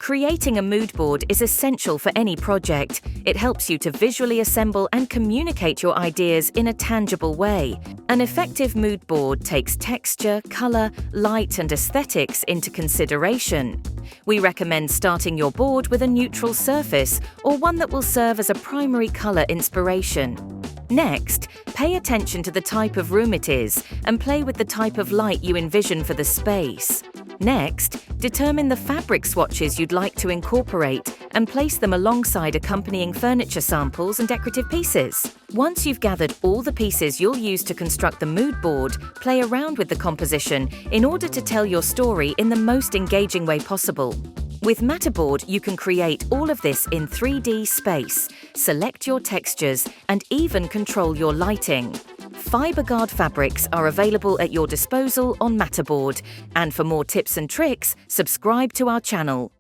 Creating a mood board is essential for any project. It helps you to visually assemble and communicate your ideas in a tangible way. An effective mood board takes texture, color, light, and aesthetics into consideration. We recommend starting your board with a neutral surface or one that will serve as a primary color inspiration. Next, pay attention to the type of room it is and play with the type of light you envision for the space. Next, determine the fabric swatches you'd like to incorporate and place them alongside accompanying furniture samples and decorative pieces. Once you've gathered all the pieces you'll use to construct the mood board, play around with the composition in order to tell your story in the most engaging way possible. With Mattoboard, you can create all of this in 3D space, select your textures, and even control your lighting. FibreGuard fabrics are available at your disposal on Mattoboard. And for more tips and tricks, subscribe to our channel.